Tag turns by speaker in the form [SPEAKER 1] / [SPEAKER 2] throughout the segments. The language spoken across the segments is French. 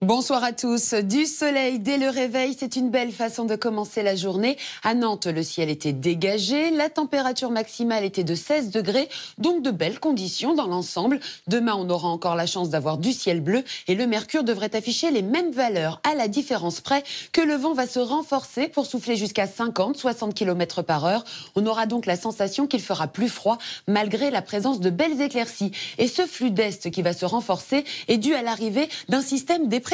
[SPEAKER 1] Bonsoir à tous. Du soleil dès le réveil, c'est une belle façon de commencer la journée. À Nantes, le ciel était dégagé, la température maximale était de 16 degrés, donc de belles conditions dans l'ensemble. Demain, on aura encore la chance d'avoir du ciel bleu et le mercure devrait afficher les mêmes valeurs, à la différence près que le vent va se renforcer pour souffler jusqu'à 50-60 km par heure. On aura donc la sensation qu'il fera plus froid malgré la présence de belles éclaircies. Et ce flux d'est qui va se renforcer est dû à l'arrivée d'un système dépressionnaire.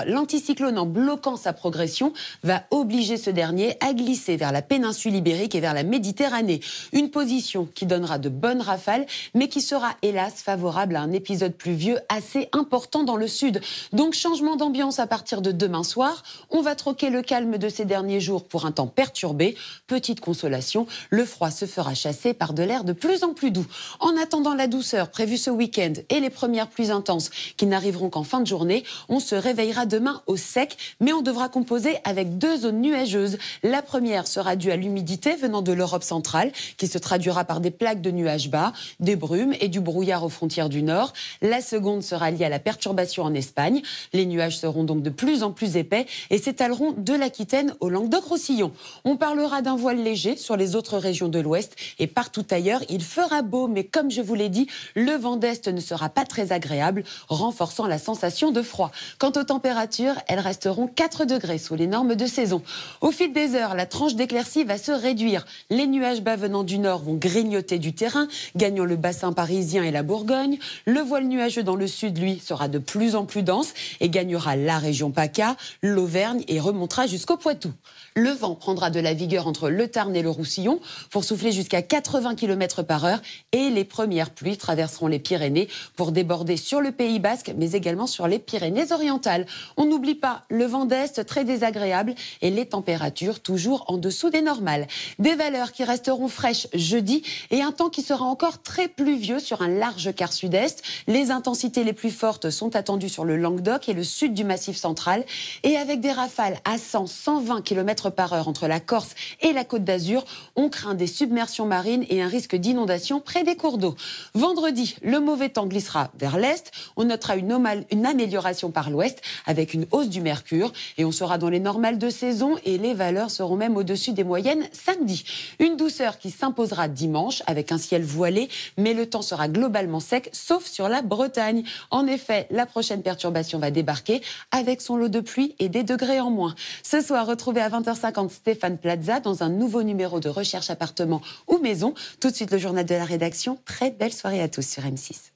[SPEAKER 1] L'anticyclone, en bloquant sa progression, va obliger ce dernier à glisser vers la péninsule ibérique et vers la Méditerranée. Une position qui donnera de bonnes rafales, mais qui sera hélas favorable à un épisode pluvieux assez important dans le sud. Donc changement d'ambiance à partir de demain soir. On va troquer le calme de ces derniers jours pour un temps perturbé. Petite consolation, le froid se fera chasser par de l'air de plus en plus doux. En attendant la douceur prévue ce week-end et les premières pluies intenses qui n'arriveront qu'en fin de journée, on se réveillera demain au sec, mais on devra composer avec deux zones nuageuses. La première sera due à l'humidité venant de l'Europe centrale, qui se traduira par des plaques de nuages bas, des brumes et du brouillard aux frontières du nord. La seconde sera liée à la perturbation en Espagne. Les nuages seront donc de plus en plus épais et s'étaleront de l'Aquitaine au Languedoc-Roussillon. On parlera d'un voile léger sur les autres régions de l'Ouest et partout ailleurs, il fera beau, mais comme je vous l'ai dit, le vent d'Est ne sera pas très agréable, renforçant la sensation de froid. Quant aux températures, elles resteront 4 degrés sous les normes de saison. Au fil des heures, la tranche d'éclaircie va se réduire. Les nuages bas venant du nord vont grignoter du terrain, gagnant le bassin parisien et la Bourgogne. Le voile nuageux dans le sud, lui, sera de plus en plus dense et gagnera la région PACA, l'Auvergne et remontera jusqu'au Poitou. Le vent prendra de la vigueur entre le Tarn et le Roussillon pour souffler jusqu'à 80 km par heure et les premières pluies traverseront les Pyrénées pour déborder sur le Pays Basque, mais également sur les Pyrénées-Orientales. On n'oublie pas le vent d'Est très désagréable et les températures toujours en dessous des normales. Des valeurs qui resteront fraîches jeudi et un temps qui sera encore très pluvieux sur un large quart sud-est. Les intensités les plus fortes sont attendues sur le Languedoc et le sud du Massif central et avec des rafales à 100-120 km par heure entre la Corse et la Côte d'Azur, on craint des submersions marines et un risque d'inondation près des cours d'eau. Vendredi, le mauvais temps glissera vers l'est. On notera une amélioration par l'ouest avec une hausse du mercure et on sera dans les normales de saison et les valeurs seront même au-dessus des moyennes samedi. Une douceur qui s'imposera dimanche avec un ciel voilé, mais le temps sera globalement sec sauf sur la Bretagne. En effet, la prochaine perturbation va débarquer avec son lot de pluie et des degrés en moins. Ce soir, retrouvez à 20h50 Stéphane Plaza dans un nouveau numéro de Recherche appartement ou maison. Tout de suite, le journal de la rédaction. Très belle soirée à tous sur M6.